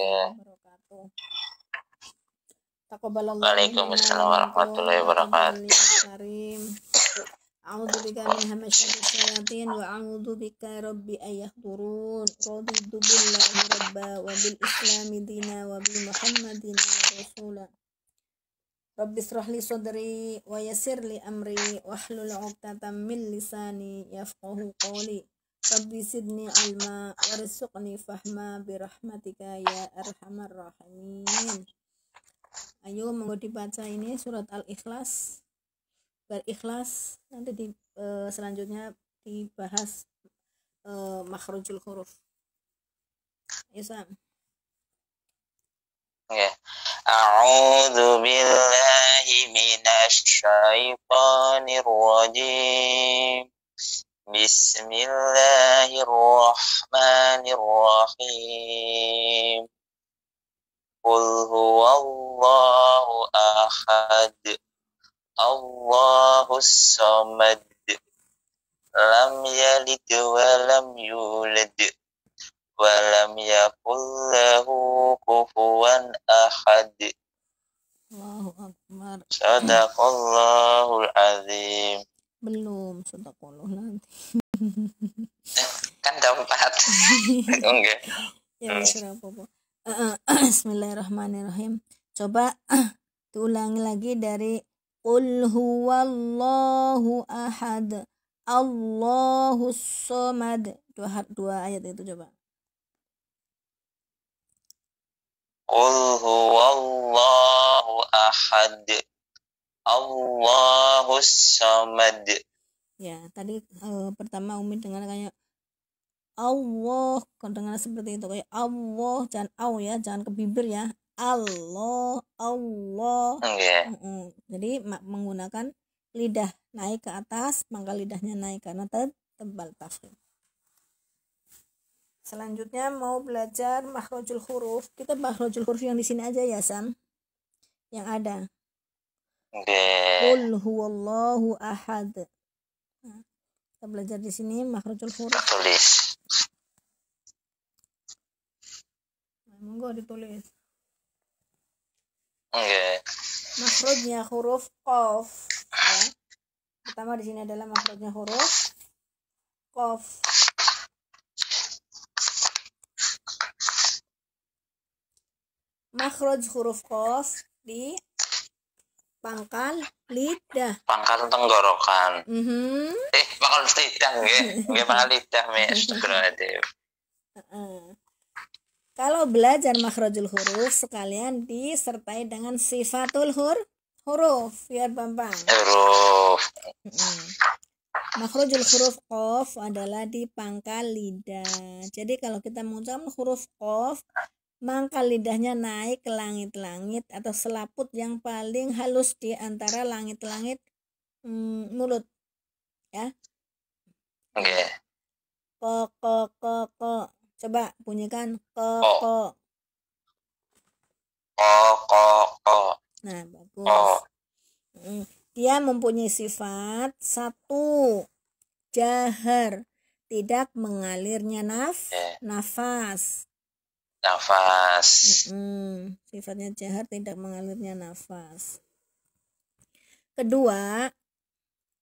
wabarakatuh. Taqabbalallahu Waalaikumsalam warahmatullahi wabarakatuh. Karim. A'udzu bika min hamasyati syayatin wa a'udzu bika rabbi ayahdurun. Raditu billahi rabba wa bil islami dina wa bi muhammadin rasula. Rabbi israh li sadri wa yassir li amri wahlul 'uqdatam min lisani yafqahu qawli. Rabbi zidni ilma warzuqni fahma bi rahmatika ya arhamar rahimin. Ayo mau dibaca ini surat Al-Ikhlas. Berikhlas nanti selanjutnya dibahas makhrajul huruf. Ayo Sam. Ya. A'udzu billahi minasy syaithanir rajim. Bismillahirrahmanirrahim. Qul huwallahu ahad. Allahus samad. Lam yalid wa lam yulad. Wa lam yakul lahu kufuwan ahad. Allahu akbar. Sadaqallahul azim. Belum, sadaqallah nanti. Kan dapat. Enggak. Ya serah apa. Bismillahirrahmanirrahim. Coba diulangi lagi dari Qul huwallahu ahad. Allahus samad. Dua ayat itu coba. Qul huwallahu ahad. Allahus samad. Ya, tadi pertama Umi dengar kayak Allah, dengar seperti itu kayak Allah, jangan au ya, jangan ke bibir ya. Allah. Yeah. Jadi menggunakan lidah naik ke atas, pangkal lidahnya naik karena tebal tafkhim. Selanjutnya mau belajar makhrajul huruf. Kita makhrajul huruf yang di sini aja ya, Sam. Yang ada. Qul huwallahu ahad. Nah, kita belajar di sini makhrajul huruf. Tulis. Monggo ditulis. Makhrajnya huruf qaf. Ya. Pertama di sini adalah makhrajnya huruf qaf. Makhraj huruf qaf di pangkal lidah. Pangkal tenggorokan. Pangkal lidah nggih pangkal lidah astagfirullahaladzim. Kalau belajar makhrajul huruf sekalian disertai dengan sifatul huruf biar gampang. Huruf. Makhrajul huruf qaf adalah di pangkal lidah. Jadi kalau kita mengucapkan huruf qaf, pangkal lidahnya naik ke langit-langit atau selaput yang paling halus di antara langit-langit mulut. Ya. Nggih. Ko. Coba bunyikan ko. Nah, bagus. Dia mempunyai sifat satu, jahar, tidak mengalirnya nafas. Sifatnya jahar, tidak mengalirnya nafas. Kedua,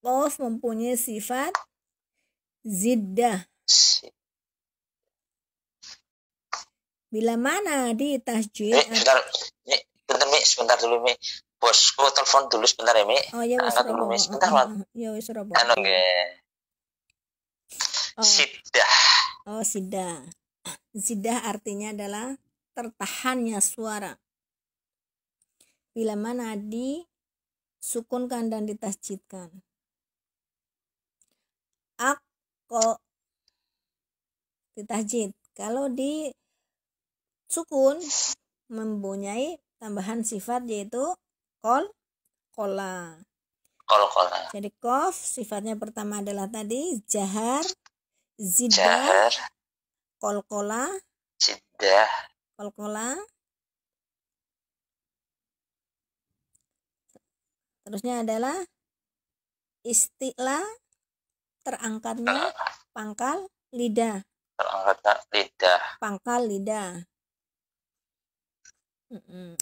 qaf mempunyai sifat ziddah. Bila mana di tasjid sebentar dulu Mi. Bosku telepon dulu sebentar ya Mi. Oh ya wis dulu Mi sebentar Mat. Ya wis ora apa. Siddah. Oh siddah. Ziddah artinya adalah tertahannya suara. Bila mana disukunkan dan ditasjidkan. Akko ditasjid. Kalau di sukun mempunyai tambahan sifat yaitu kola. Jadi qaf sifatnya pertama adalah tadi jahar, ziddah, kolkola. Terusnya adalah isti'la, terangkatnya pangkal lidah. Pangkal lidah.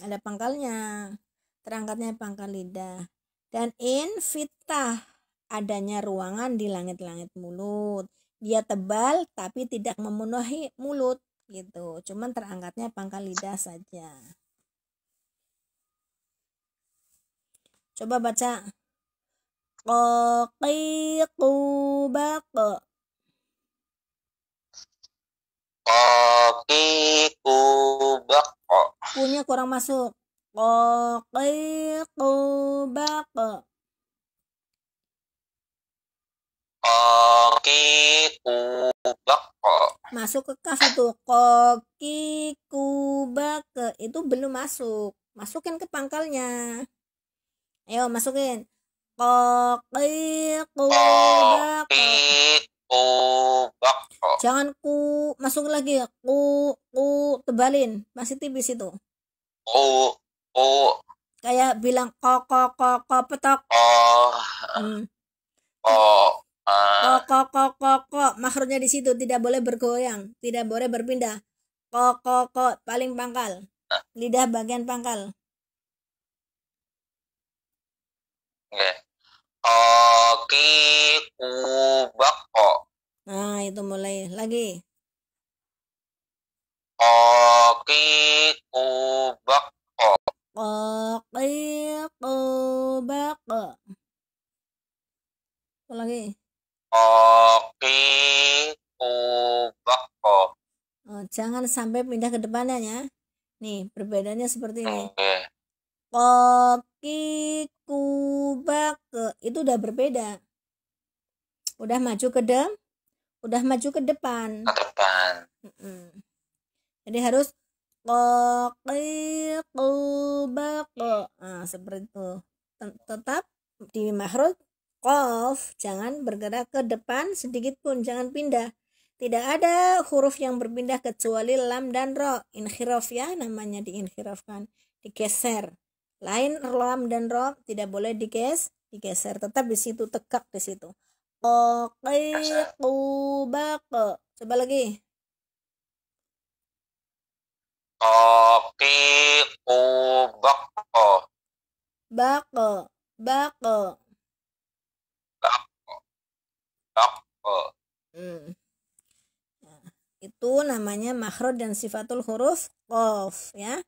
Ada pangkalnya, terangkatnya pangkal lidah. Dan infitah, adanya ruangan di langit-langit mulut. Dia tebal tapi tidak memenuhi mulut gitu, cuman terangkatnya pangkal lidah saja. Coba baca. Qaqiqubaq. Qaqiqubaq. Punya kurang masuk. Qaqiqubaq. Qaqiqubaq. Masuk ke kaf itu. Qaqiqubaq. Itu belum masuk. Masukin ke pangkalnya. Ayo masukin. Qaqiqubaq. Qaqiqubaq. Jangan ku, masuk lagi. Ku tebalin, masih tipis itu. Kayak bilang ko petok. Ko makhrajnya di situ, tidak boleh bergoyang, tidak boleh berpindah. Ko paling pangkal. Lidah bagian pangkal. Qaqiqubaq. Nah, itu mulai lagi. Qaqiqubaq. Qaqiqubaq. Lagi. Qaqiqubaq. Jangan sampai pindah ke depannya ya. Nih, perbedaannya seperti ini. Qaqiqubaq itu udah berbeda. Udah maju ke depan. Jadi harus qaqiqubaq. Nah, seperti itu. Tetap di makhraj qaf, jangan bergerak ke depan sedikit pun, jangan pindah. Tidak ada huruf yang berpindah kecuali lam dan ro. Inkhiraf ya, namanya diinkhirafkan, digeser. Lain lam dan ro tidak boleh digeser, tetap di situ, tegak di situ. Qaqiqubaq. Coba lagi. Qaqiqubaq. Baq. Itu namanya makhraj dan sifatul huruf qaf ya.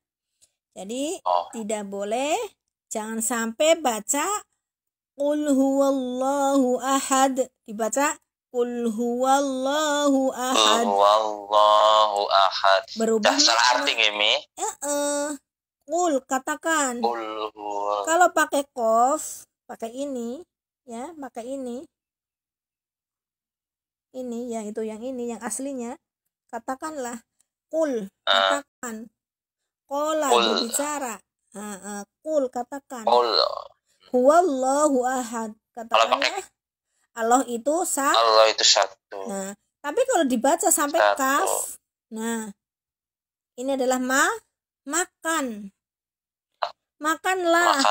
Jadi tidak boleh, jangan sampai baca qul huwallahu ahad, dibaca qul huwallahu ahad. Huwallahu ahad. Berubah salah arti ini. Qul, katakan. Kalau pakai qaf, pakai ini ya, pakai ini ya, itu yang ini yang aslinya. Katakanlah qul, katakan. Qala, berbicara. Qul, katakan. Huwallahu ahad, katakanlah Allah itu satu. Nah, tapi kalau dibaca sampai kaf, nah ini adalah makan. Makanlah.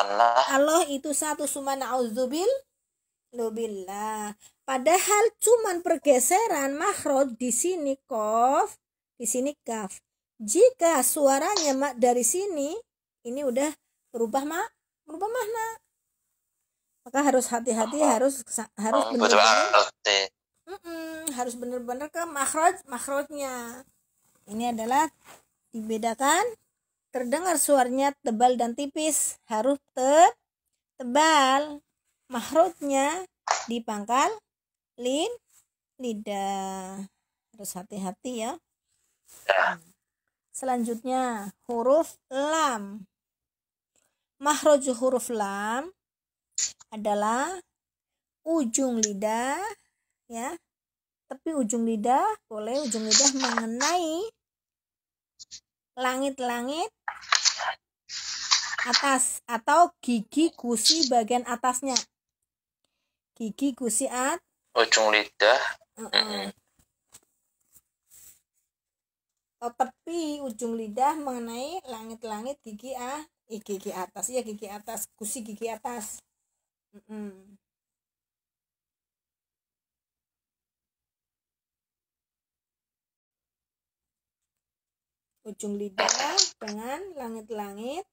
Allah itu satu, sumana auzubillah. Padahal cuman pergeseran makhraj, di sini qaf, di sini kaf. Jika suaranya dari sini, ini udah berubah makna. Maka harus hati-hati, harus benar-benar harus benar-benar ke makhrajnya. Ini adalah dibedakan, terdengar suaranya tebal dan tipis, harus tebal. Makhrajnya di pangkal lidah. Harus hati-hati ya. Selanjutnya huruf lam. Makhraj huruf lam adalah ujung lidah ya. Tapi ujung lidah boleh ujung lidah mengenai langit-langit atas atau gigi gusi bagian atasnya. Gigi gusi ujung lidah. Tepi ujung lidah mengenai langit-langit gigi atas ya, gigi atas, gusi gigi atas. ujung lidah dengan langit-langit.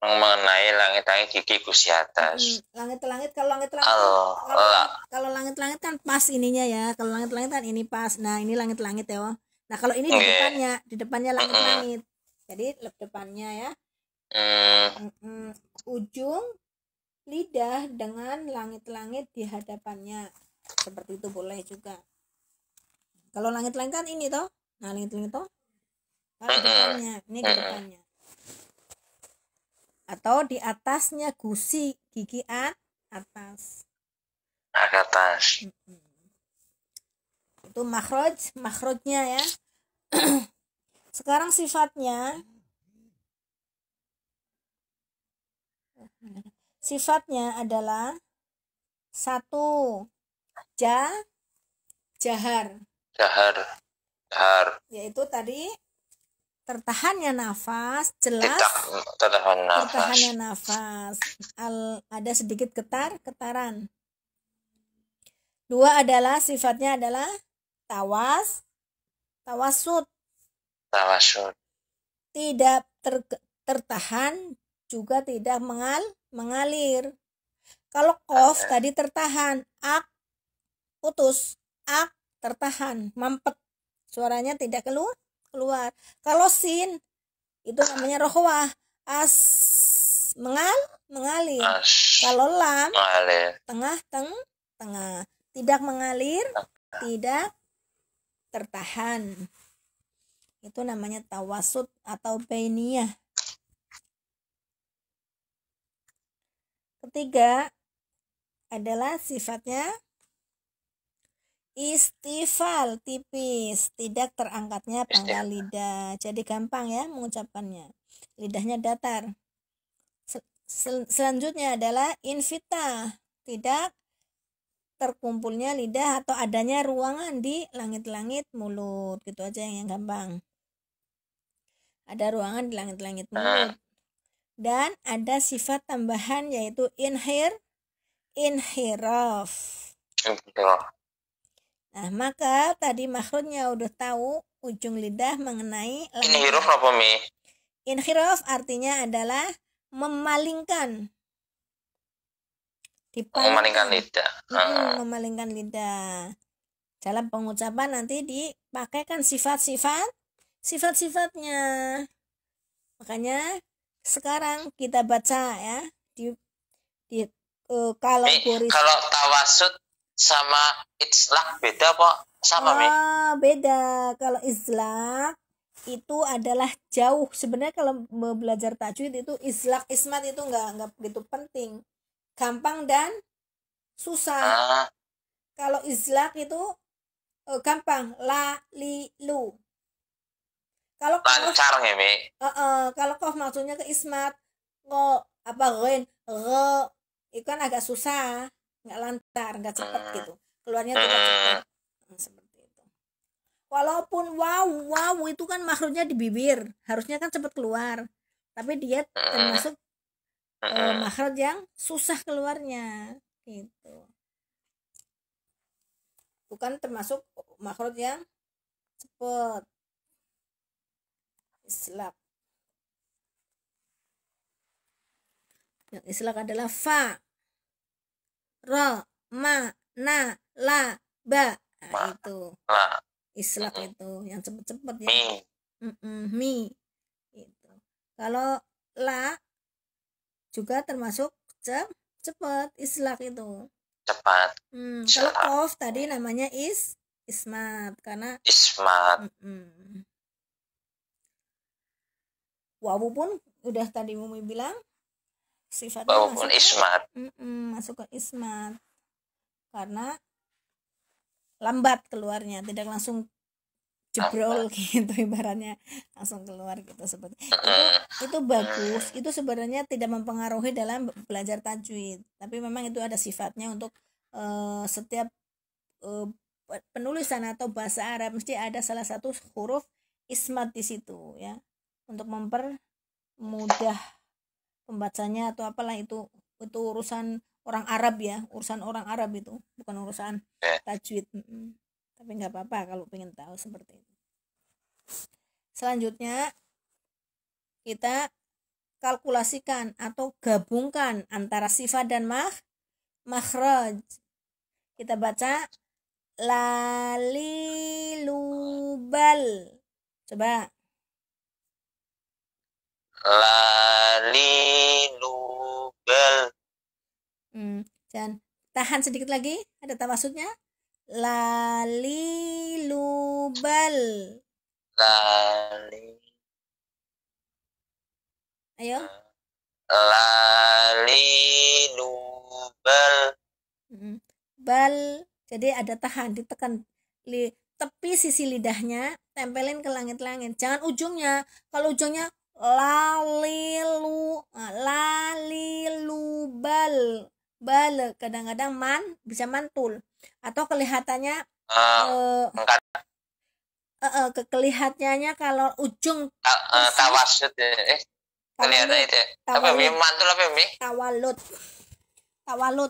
Mengenai langit-langit gigi gusi atas. Langit-langit kalau langit-langit kalau langit-langit kan pas ininya ya. Kalau langit-langit kan ini pas. Nah, ini langit-langit ya. Nah, kalau ini di depannya langit-langit. Jadi depannya ya. Ujung lidah dengan langit-langit di hadapannya. Seperti itu boleh juga. Kalau langit-langit kan ini toh. Nah, langit-langit toh. Nah, di depannya, ini di depannya. Atau di atasnya gusi gigi atas. Itu makhrajnya ya. Sekarang sifatnya adalah 1 jahar. Yaitu tadi tertahannya nafas, jelas tertahannya nafas. Ada sedikit getaran. 2 adalah sifatnya adalah tawasud. Tidak tertahan, juga tidak mengalir. Kalau qaf tadi tertahan, ak putus, ak tertahan, mampet, suaranya tidak keluar. Kalau sin itu namanya rohwah, as mengalir. Kalau lam tengah, tidak mengalir, tidak tertahan. Itu namanya tawasud atau bainiyah. Ketiga adalah sifatnya istifal, tipis, tidak terangkatnya pangkal lidah. Jadi gampang ya mengucapkannya. Lidahnya datar. Selanjutnya adalah infitah, tidak terkumpulnya lidah atau adanya ruangan di langit-langit mulut. Gitu aja yang gampang. Ada ruangan di langit-langit mulut. Dan ada sifat tambahan yaitu inhiraf. Nah, maka tadi makhrajnya udah tahu ujung lidah mengenai inhiraf apa Mi? Inhiraf artinya adalah memalingkan. Memalingkan lidah. Memalingkan lidah. Dalam pengucapan nanti dipakaikan sifat-sifatnya. Makanya sekarang kita baca ya kalau tawasud sama islak beda apa sama Mi? Beda. Kalau islak itu adalah jauh. Sebenarnya kalau belajar tajwid itu islak ismat itu nggak begitu penting, gampang dan susah. Kalau islak itu gampang, la li lu. Kalau lancar ya Mi. Kalau qaf maksudnya ke ismat, ghain, itu kan agak susah, nggak lancar, nggak cepat gitu, keluarnya tidak cepat. Seperti itu. Walaupun wow itu kan makhrajnya di bibir, harusnya kan cepat keluar, tapi dia termasuk makhraj yang susah keluarnya gitu. Bukan termasuk makhraj yang cepat. Islak. Yang islak adalah fa, ra, ma, na, la, ba. Nah, itu. Islak itu yang cepet-cepet ya. Mi. Itu. Kalau la juga termasuk cepet, islak itu. Cepat. Kalau qaf tadi namanya ismat karena ismat. Wawu pun udah tadi Mumi bilang sifatnya masuk ismat. Masuk ke ismat karena lambat keluarnya, tidak langsung jebrol gitu ibaratnya, langsung keluar gitu seperti itu. Bagus, itu sebenarnya tidak mempengaruhi dalam belajar tajwid, tapi memang itu ada sifatnya untuk setiap penulisan atau bahasa Arab mesti ada salah satu huruf ismat di situ ya, untuk mempermudah pembacanya atau apalah itu urusan orang Arab ya, urusan orang Arab itu bukan urusan tajwid. Tapi nggak apa-apa kalau pengen tahu seperti itu. Selanjutnya kita kalkulasikan atau gabungkan antara sifat dan makhraj. Kita baca lalilubal. Coba. Lalilubal. Dan tahan sedikit lagi, ada tawasudnya. Lalilubal. Ayo. Lalilubal. Bal. Jadi ada tahan, ditekan tepi sisi lidahnya, tempelin ke langit-langit. Jangan ujungnya. Kalau ujungnya lalilubal. Bal kadang-kadang bisa mantul atau kelihatannya kelihatannya kalau ujung tawasud kelihatannya itu apa mi mantul apa mi tawalut tawalud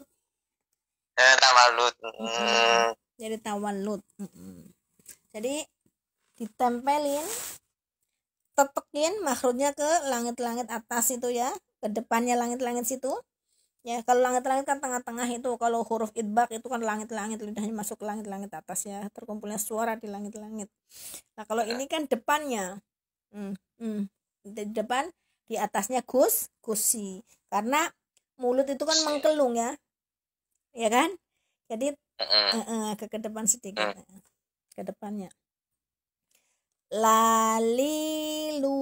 jadi tawalut. Jadi ditempelin, tetekin makhrajnya ke langit-langit atas itu ya, ke depannya langit-langit situ ya. Kalau langit-langit kan tengah-tengah itu, kalau huruf idbaq itu kan langit-langit, lidahnya masuk ke langit-langit atas ya, terkumpulnya suara di langit-langit. Nah kalau ini kan depannya di depan, di atasnya gusi, karena mulut itu kan mengkelung ya kan, jadi ke depan sedikit, ke depannya. Lalilubal.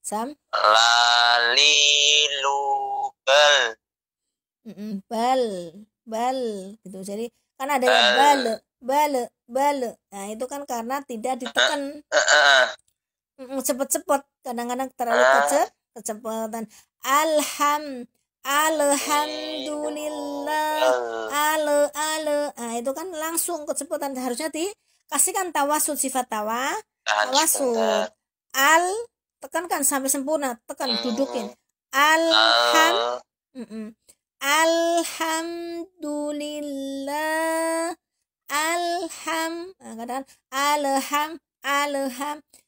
Sam? Lalilubal. Bal gitu. Jadi kan ada yang bal. Nah itu kan karena tidak ditekan. Cepet-cepet, kadang-kadang terlalu kecepatan. Alhamdulillah. Nah itu kan langsung kecepatan, harusnya dikasihkan tawasud, sifat tawasud. Tekankan sampai sempurna, tekan, dudukin. Alhamdulillah. Kadang alham.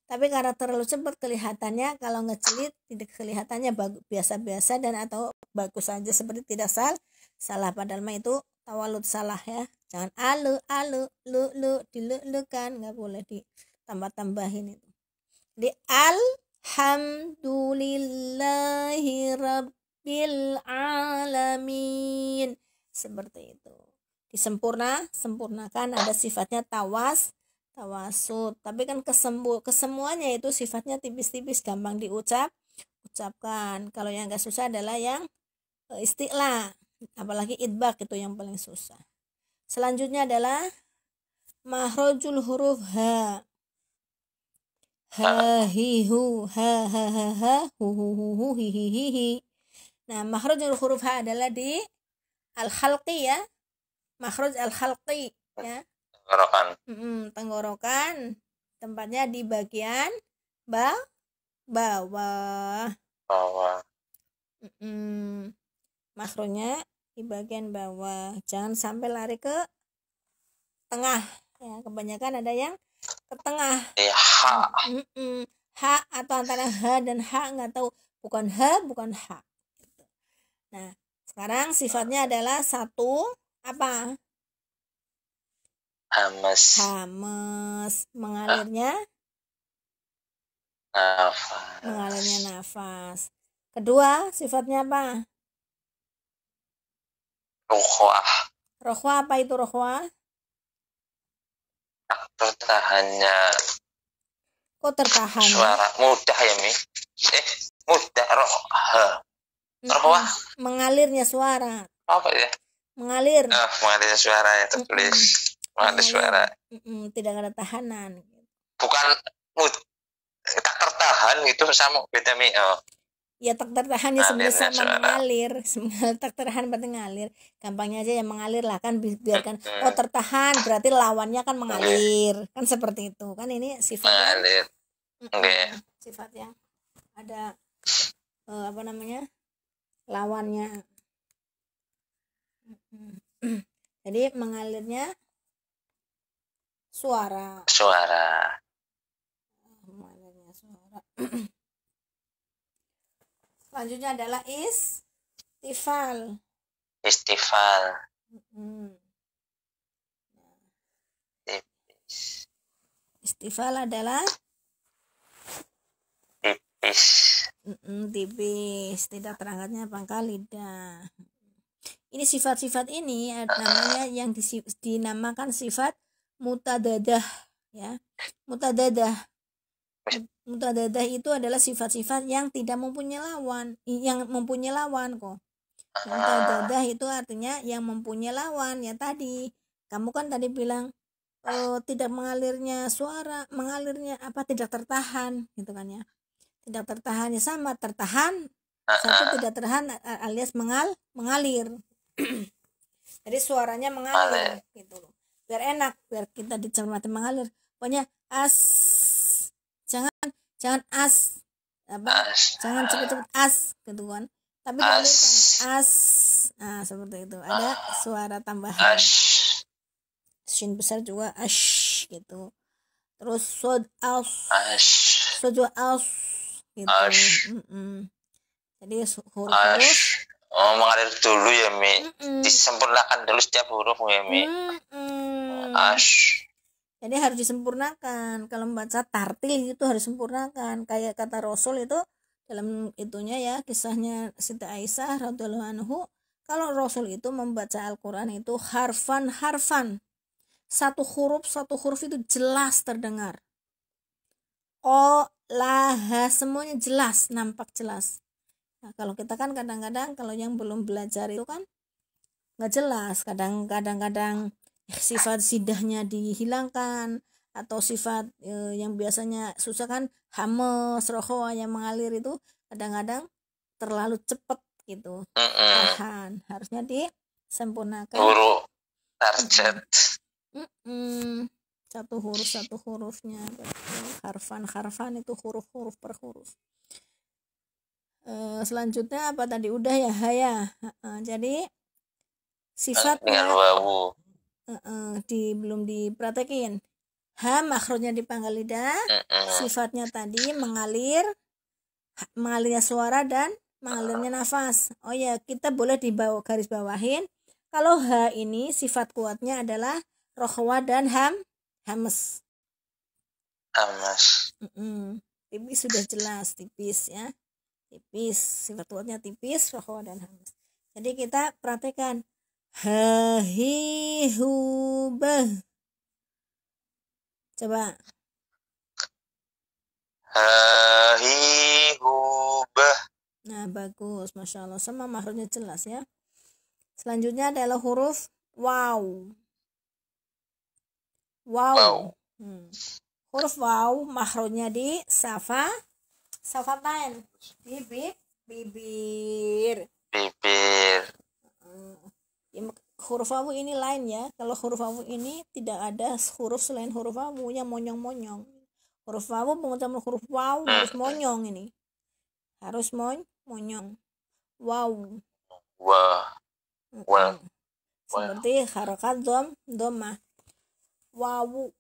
Tapi karena terlalu cepat kelihatannya, kalau ngecelit tidak kelihatannya biasa-biasa dan atau bagus saja, seperti tidak salah padahal mah itu tawalut salah ya. Jangan dilulukan, nggak boleh ditambah-tambahin itu. Di alhamdulillahi rabbil alamin, seperti itu. Sempurnakan, ada sifatnya tawasud. Tapi kan kesemuanya itu sifatnya tipis-tipis, gampang diucapkan. Kalau yang agak susah adalah yang isti'la, apalagi idbaq, itu yang paling susah. Selanjutnya adalah makhrajul huruf ha hi hu ha hu hu hi hi. Nah, makhrajul huruf ha adalah di al-khalqi ya. Makhraj al-khalqi ya. Tenggorokan. Tempatnya di bagian bawah. Makhrajnya di bagian bawah. Jangan sampai lari ke tengah ya. Kebanyakan ada yang ke tengah. Ha atau antara ha dan ha, nggak tahu, bukan ha bukan ha. Nah, sekarang sifatnya adalah satu apa? Hamas. Mengalirnya nafas. Kedua, sifatnya apa? Rokhwah. Apa itu rokhwah? Tertahannya. Kok tertahan? Suara mudah ya Mi. Mudah rokhwah. Mengalirnya suara. Apa ya? Mengalirnya suara ya, tertulis. Mengalir suara. Tidak ada tahanan. Bukan tak tertahan itu sama beda Mi. Ya tak tertahan ya sebenarnya sama mengalir. Tak tertahan berarti ngalir. Gampangnya aja yang mengalir lah kan, biarkan. Tertahan berarti lawannya kan mengalir. Kan seperti itu. Kan ini sifat mengalir. Sifat yang ada lawannya. Jadi mengalirnya suara. Mengalirnya suara. Selanjutnya adalah istifal. Istifal adalah tipis, tidak terangkatnya pangkal lidah. Ini sifat-sifat ini namanya yang dinamakan sifat mutadadah, ya. Mutadadah itu adalah sifat-sifat yang tidak mempunyai lawan, yang mempunyai lawan kok. Mutadadah itu artinya yang mempunyai lawan, ya tadi. Kamu kan tadi bilang tidak mengalirnya suara, mengalirnya tidak tertahan, gitu kan ya. Tidak tertahannya sama, tertahan, satu tidak tertahan alias mengalir. Jadi suaranya mengalir gitu loh. Biar enak, biar kita dicermati mengalir. Pokoknya jangan as jangan cepet-cepet as gitu kan, tapi dialirkan as. Nah, seperti itu. Ada suara tambahan. Shin besar juga ash gitu. Terus sod juga as gitu. Jadi huruf mengalir dulu ya Mi. Disempurnakan dulu setiap huruf ya Mi. Jadi harus disempurnakan. Kalau membaca tartil itu harus sempurnakan. Kayak kata Rasul itu dalam itunya ya, kisahnya Siti Aisyah radhiyallahu anhu, kalau Rasul itu membaca Al-Qur'an itu harfan. Satu huruf itu jelas terdengar. Semuanya jelas, nampak jelas. Nah, kalau kita kan kadang-kadang kalau yang belum belajar itu kan nggak jelas. Kadang-kadang sifat sidahnya dihilangkan, atau sifat yang biasanya susah kan, hamas, rohoa yang mengalir itu kadang-kadang terlalu cepat gitu. Tahan, harusnya disempurnakan. Huruf target. Satu hurufnya. Harfan itu huruf per huruf. Selanjutnya apa tadi, udah ya, haya. Jadi sifatnya belum dipraktekin. Ha makhrajnya di pangkal lidah, sifatnya tadi mengalirnya suara dan mengalirnya nafas. Oh ya, kita boleh garis bawahin. Kalau ha ini sifat kuatnya adalah rohwa dan hamas. Tipis sudah jelas, tipis ya. Tipis, sifat kuatnya tipis, rohwa dan hamas. Jadi kita praktekkan. Hahihubah. Coba. Hahihubah. Nah, bagus, masya Allah. Sama makhrajnya jelas ya. Selanjutnya adalah huruf waw. Huruf waw makhrajnya di safatain, di bibir. Huruf wawu ini lain ya. Kalau huruf wawu ini tidak ada huruf selain huruf wawu yang monyong-monyong. Huruf wawu pengucapan huruf waw harus monyong ini. Harus monyong. Waw. Seperti harokat dhammah. Wawu.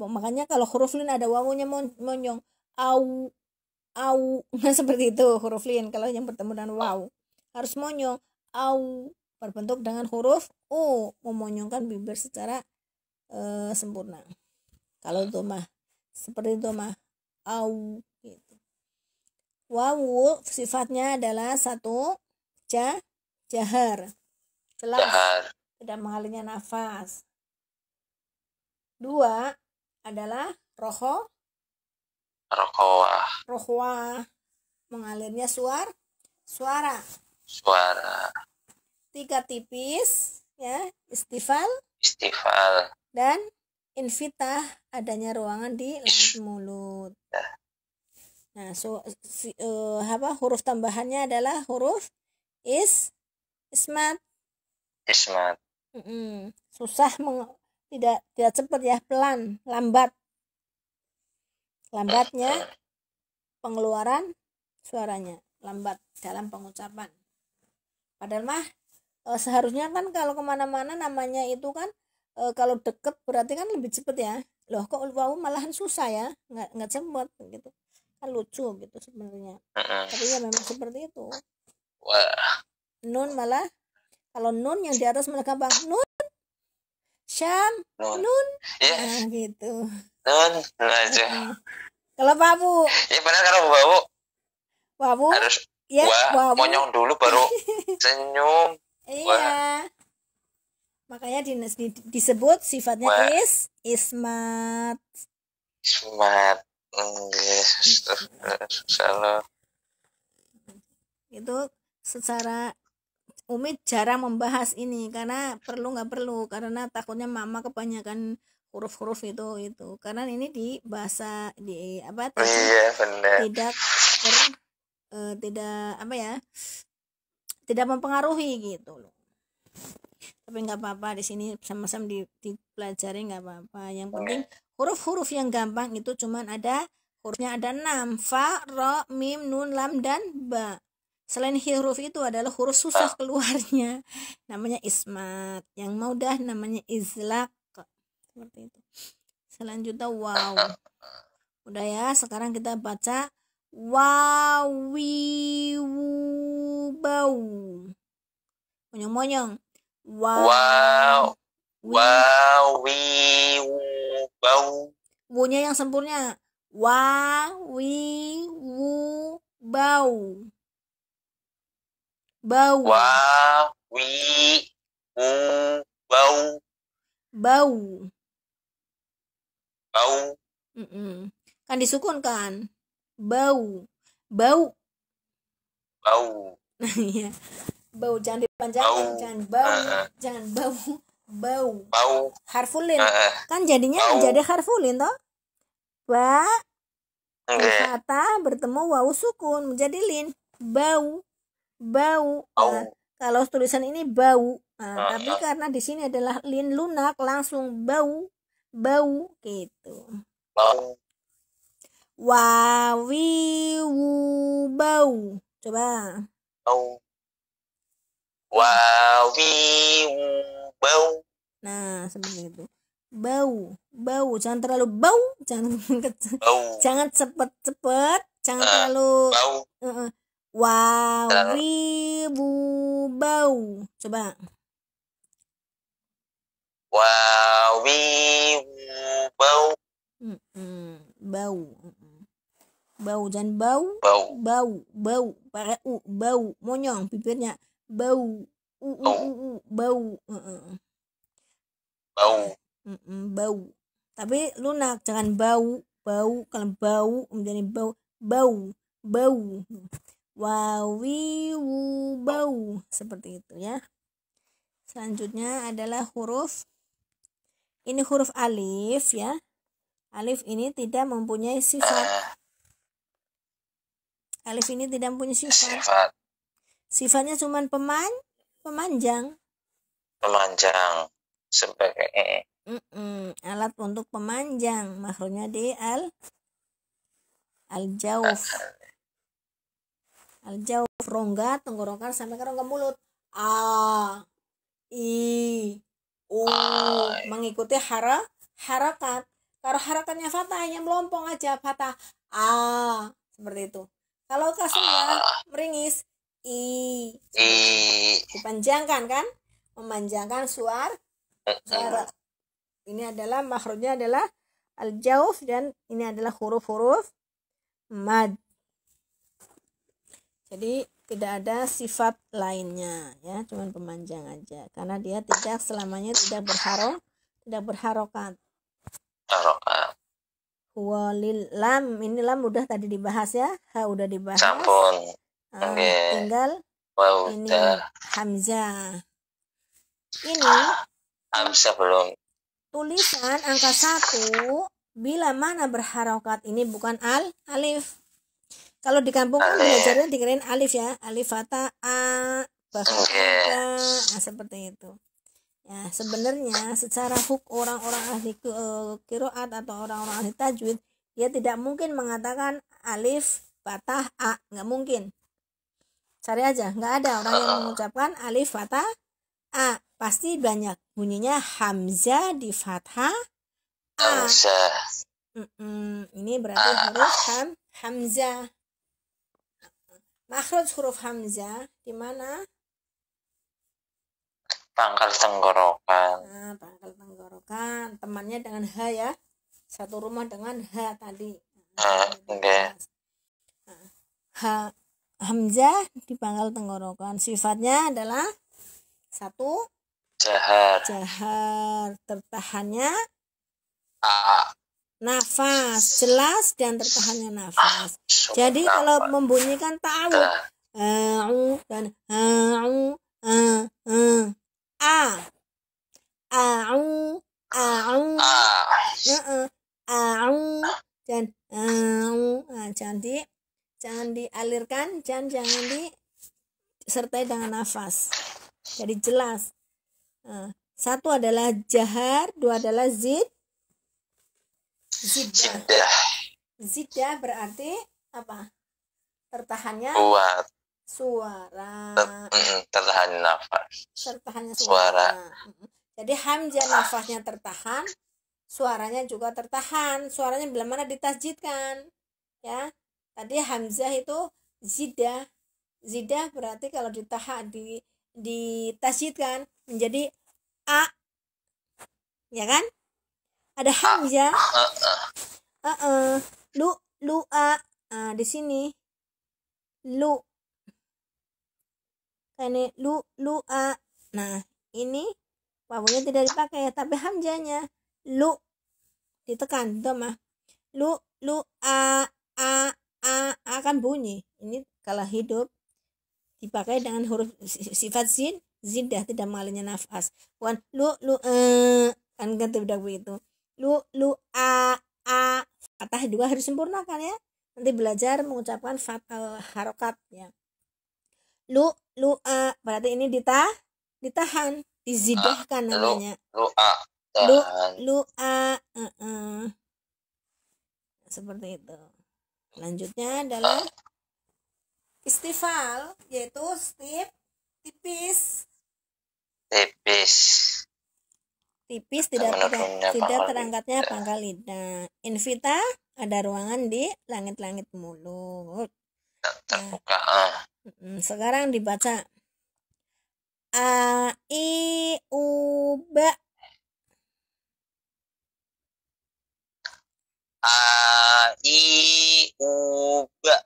Makanya kalau huruf lin ada wawunya monyong. Au. Nah, seperti itu huruf lin. Kalau yang bertemu dengan waw harus monyong. Au berbentuk dengan huruf u, memonyongkan bibir secara sempurna. Kalau dhammah seperti dhammah au gitu. Wawu sifatnya adalah satu jahar, jelas, tidak mengalirnya nafas. Dua adalah rohwa, mengalirnya suara. Tiga tipis ya, istifal dan infitah, adanya ruangan di langit mulut. Nah, huruf tambahannya adalah huruf ismat. Susah, tidak cepat ya, pelan, lambatnya pengeluaran suaranya. lambat dalam pengucapan. Padahal mah seharusnya kan kalau kemana-mana namanya itu kan kalau deket berarti kan lebih cepet ya. Loh kok wow malahan susah ya, nggak cepet gitu kan, lucu gitu sebenarnya. Tapi ya memang seperti itu. Wah, Nun malah kalau nun yang di atas malah gampang, nun Syam nun. nun Iya, nah gitu. nun aja. Kalau babu Ya benar, kalau bau babu harus ya babu monyong dulu baru senyum. iya. Makanya disebut sifatnya Wah. ismat. Smart. Salah. Itu secara Umi jarang membahas ini karena nggak perlu karena takutnya mama kebanyakan huruf-huruf itu karena ini di bahasa di apa Iya benar. tidak mempengaruhi gitu loh. Tapi nggak apa-apa, di sini sama-sama dipelajari, nggak apa-apa. Yang penting huruf-huruf yang gampang itu cuman hurufnya ada 6, fa, ro, mim, nun, lam, dan ba. Selain huruf itu adalah huruf susah keluarnya, namanya ismat. Yang mudah namanya izlak, seperti itu. Selanjutnya wow. Udah ya, sekarang kita baca wawiwu bau. Monyong-monyong. Wow. Bau. Wunya yang sempurna. Wawiwu bau. Bau. Bau. Bau. Bau. Kan disukun kan? Bau. Bau. Bau. Iya. Bau jangan dipanjangin, jangan bau, jangan bau. Bau. Bau. Harfulin. Kan jadinya bau. Jadi harfulin toh? Ba fathah bertemu wawu sukun menjadi lin. Bau. Bau. Nah, kalau tulisan ini bau. Nah, tapi karena di sini adalah lin lunak langsung bau. Bau gitu. Bau. Wawiwu bau. Coba. Bau. Wawiwu bau. Nah, seperti itu. Bau, bau, jangan terlalu bau, jangan cepet-cepet, jangan terlalu bau. Wawiwu bau. Coba. Wawiwu bau. Bau. Bau, jangan bau. Bau. Pakai u, bau. Monyong bibirnya. Bau. Bau. Bau. Bau. Tapi lunak, jangan bau. Kalau bau menjadi bau. Wawiwu bau. Seperti itu ya. Selanjutnya adalah ini huruf alif ya. Alif ini tidak mempunyai sifat. Alif ini tidak mempunyai sifat. Sifatnya cuma pemanjang. Sebagai alat untuk pemanjang. Makhrajnya di al-jauf. Al-jauf, rongga tenggorokan sampai ke rongga mulut. A, I, U, mengikuti harakat. Kalau harakatnya fathah hanya melompong aja fathah. A, seperti itu. Kalau kasrah meringis. I, dipanjangkan kan? Memanjangkan suara. Ini adalah makhrajnya adalah al-jauf dan ini adalah huruf-huruf mad. Jadi tidak ada sifat lainnya ya, cuman pemanjang aja karena dia tidak selamanya tidak berharokat. Walil lam, ini lam udah tadi dibahas ya, ha udah dibahas. Tinggal ini hamzah. Ini hamzah belum. Tulisan angka 1 bila mana berharokat ini bukan alif. Kalau di kampung kan belajarnya dikirain alif ya, alif fathah a, seperti itu. Ya, sebenarnya secara orang-orang ahli qiraat atau orang-orang ahli tajwid, dia tidak mungkin mengatakan alif fathah a, nggak mungkin. Cari aja, nggak ada orang yang mengucapkan alif fathah a. Pasti banyak bunyinya hamzah di fathah a. Hamzah. Ini berarti huruf hamzah. Makhraj huruf hamzah di mana? Pangkal tenggorokan. Nah, pangkal tenggorokan. Temannya dengan h ya. Satu rumah dengan h tadi. Enggak. Hamzah di pangkal tenggorokan. Sifatnya adalah satu Jahar. Tertahannya A. nafas, jelas dan tertahannya nafas. Jadi kalau membunyikan ta'awud dan a'u dan jangan dialirkan, jangan disertai dengan nafas. Jadi jelas. Satu adalah jahar, dua adalah zidah berarti apa? Tertahannya suara. Tertahan nafas. Tertahannya suara. Jadi hamzah nafasnya tertahan, suaranya juga tertahan. Suaranya bila mana ditasjidkan, ya. Tadi hamzah itu zidah. Zidah berarti kalau ditahan ditasjidkan menjadi a, ya kan? Ada hamzah. Lu a. Di sini lu. Ini lu a. Nah, ini wawunya tidak dipakai, tapi hamzahnya lu ditekan, mah. Lu a akan bunyi. Ini kalau hidup dipakai dengan huruf sifat zidah, tidak mengalirnya nafas. Bukan lu kan tidak begitu. Lu a fathah juga harus sempurnakan ya. Nanti belajar mengucapkan harokat ya. Lu a berarti ini ditahan, dizidahkan namanya. Lu a seperti itu. Selanjutnya adalah istifal, yaitu tipis tidak terangkatnya pangkal lidah. Invita ada ruangan di langit-langit mulut. Terbuka. Sekarang dibaca a i u ba. A i u ba.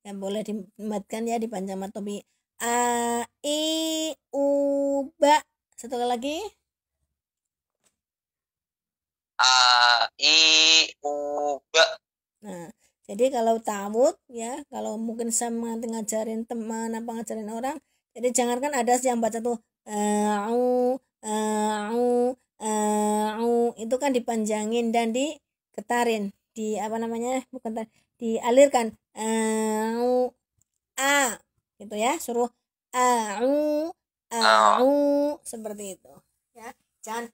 Yang boleh dimatkan ya di panjang matobi. A i u ba. Satu kali lagi. A i u ba. Nah, jadi kalau ta'awud ya, kalau mungkin saya ngajarin teman apa ngajarin orang, jadi jangankan ada yang baca tuh itu kan dipanjangin dan digetarin, dialirkan gitu ya, suruh seperti itu ya. Jangan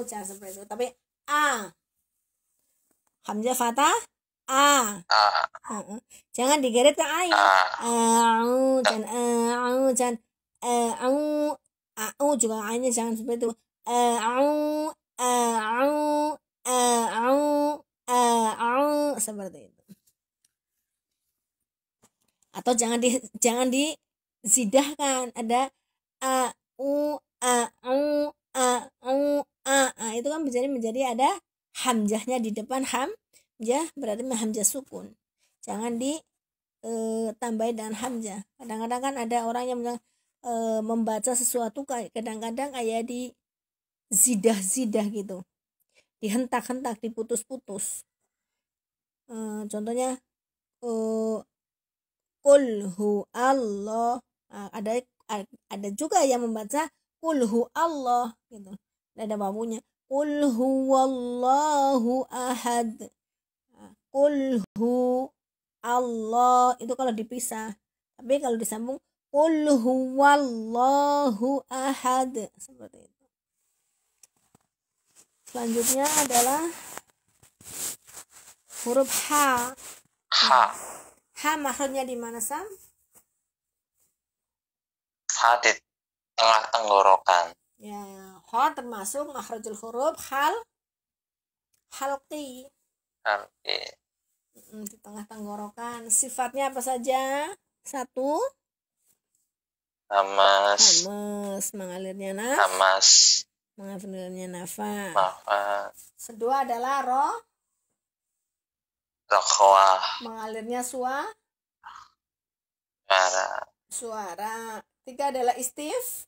jangan seperti itu, tapi hamzah fathah jangan digeret ke ain. Jangan juga ainnya jangan seperti itu. Seperti itu. Atau jangan dizidahkan, ada itu kan menjadi ada hamzahnya di depan hamzah, berarti hamzah sukun. Jangan ditambahin dengan hamzah. Kadang-kadang kan ada orang yang membaca sesuatu kadang-kadang kayak di zidah gitu, dihentak-hentak, diputus-putus. Contohnya qul hu Allah. Ada juga yang membaca qul hu Allah gitu. Ada wawunya. Qul huwallahu ahad. Qul hu Allah itu kalau dipisah. Tapi kalau disambung qul huwallahu ahad, seperti itu. Selanjutnya adalah huruf ha. Ha makhrajnya di mana, Sam? Ha di tengah tenggorokan. Ya, ha termasuk makhrajul huruf halqi. Oke. Di tengah tenggorokan. Sifatnya apa saja? 1, Hamas. mengalirnya Hamas. nafas. Nafas. 2 adalah Rokhwah. mengalirnya suara. 3 adalah istifal.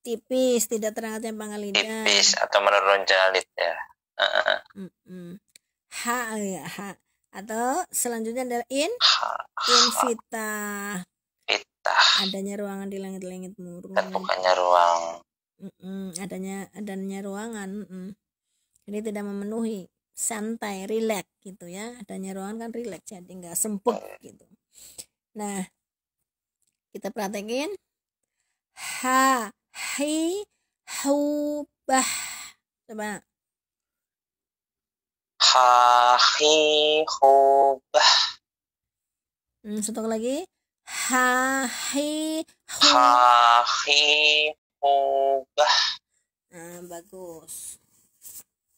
Tipis, tidak terangkatnya pangkal lidah. Tipis atau menurun jalit ya. Ha ya, ha. Atau selanjutnya adalah infitah. Adanya ruangan di langit-langit murung. Terbukanya ruang. Adanya ruangan. Jadi tidak memenuhi, santai, rileks gitu ya. Adanya ruangan kan rileks, jadi nggak sempit gitu. Nah, kita perhatiin ha, hi, hu, bah. Coba. Ha, hi, hu, bah. Satu lagi. Ha, hi, hu. Ha, hi, hu, bah. Nah, bagus.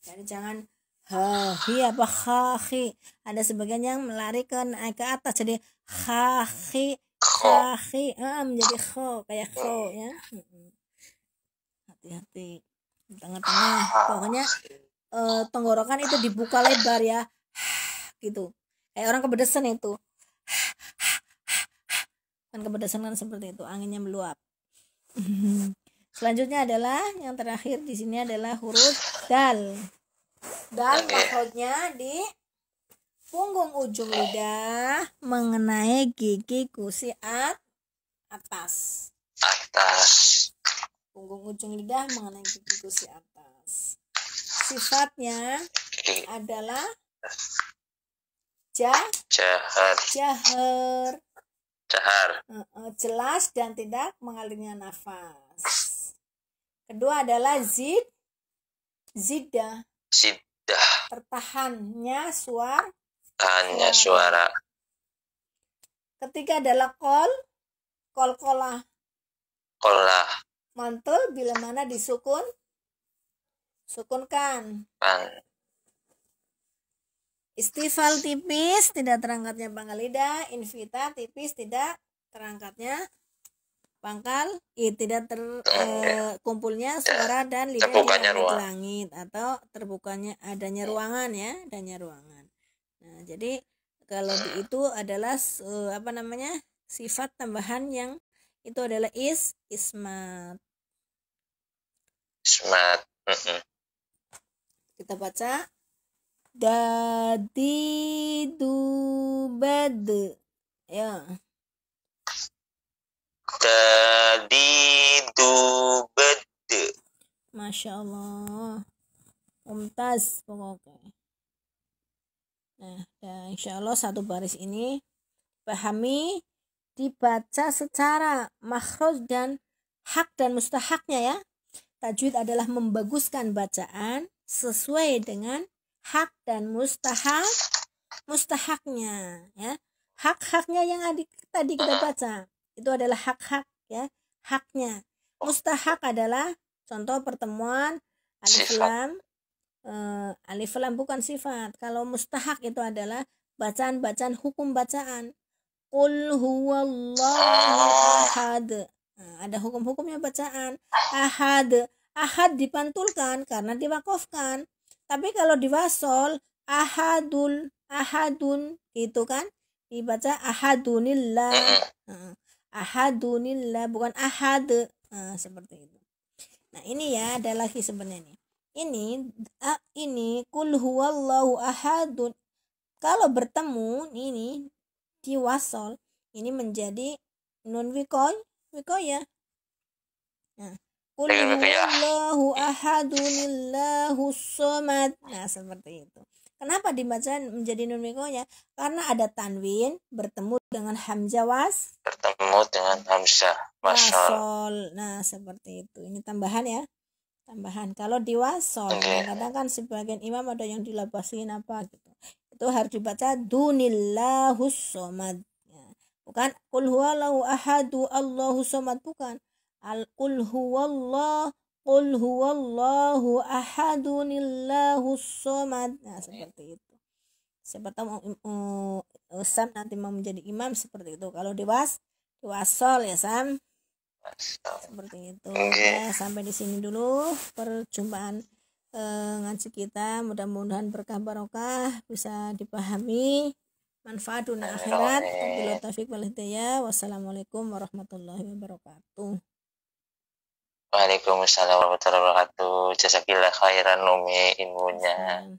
Jadi jangan ha, hi apa ha, hi. Ada sebagian yang melari ke atas, jadi ha, hi, menjadi kho, kayak kho ya. Hati-hati di tengah-tengah. Pokoknya tenggorokan itu dibuka lebar ya, gitu. Kayak orang kepedesan itu. Kan kepedesan kan seperti itu, anginnya meluap. Selanjutnya adalah yang terakhir di sini adalah huruf dal. Dal makhrajnya di punggung ujung lidah mengenai gigi gusi atas. Punggung ujung lidah mengenai gigi gusi atas. Sifatnya adalah jahar. Jelas dan tidak mengalirnya nafas. Kedua adalah zidah. Tertahannya suara. Ketiga adalah kolkolah. Mantul bila mana sukunkan. Istifal tipis, tidak terangkatnya pangkal lidah. Infita tipis, tidak terangkatnya pangkal, tidak kumpulnya suara dan lidah di langit atau terbukanya adanya ruangan ya, adanya ruangan. Nah, jadi kalau itu adalah sifat tambahan yang itu adalah ismat. Kita baca dadi dubad ya. Masya Allah, mumtaz pokoknya. Nah, insya Allah satu baris ini pahami, dibaca secara makhraj dan hak dan mustahaknya ya. Tajwid adalah membaguskan bacaan sesuai dengan hak dan mustahaknya ya. Hak-haknya yang tadi kita baca itu adalah hak-hak ya, haknya. Mustahak adalah contoh pertemuan alif lam bukan sifat. Kalau mustahak itu adalah bacaan hukum bacaan. Qul huwallahu ahad. Nah, ada hukum-hukumnya bacaan. Ahad dipantulkan karena diwakofkan. Tapi kalau diwasol ahadun gitu kan, dibaca ahadunillah. Ahadunillah bukan ahad. Nah, seperti itu. Nah, ini ya ada lagi sebenarnya ini qul huwallahu ahadun. Kalau bertemu ini diwasol, ini menjadi nun wikoya. Nah, qul huwallahu ahadunillahus somad. Nah, seperti itu. Kenapa dibaca menjadi nun wikoya? Karena ada tanwin bertemu dengan hamzah wasol. Nah, seperti itu. Ini tambahan ya. tambahan. Kalau di wasol, Oke. kadang-kadang kan sebagian imam ada yang dilabasin apa gitu. Itu harus dibaca dunillahus somad. Ya. Bukan qul huwallahu ahadu Allahus somad, bukan. Qul huwallahu ahadunillahus somad. Nah, seperti itu. Siapa tahu Sam nanti mau menjadi imam seperti itu. Kalau di wasol ya Sam. Seperti itu. Ya, sampai di sini dulu perjumpaan ngaji kita. Mudah-mudahan berkah barokah, bisa dipahami, manfaat dunia akhirat. Wabillahi taufiq wal hidayah. Wassalamualaikum warahmatullahi wabarakatuh. Waalaikumsalam warahmatullahi wabarakatuh. Jazakillah khairan Umi ilmunya.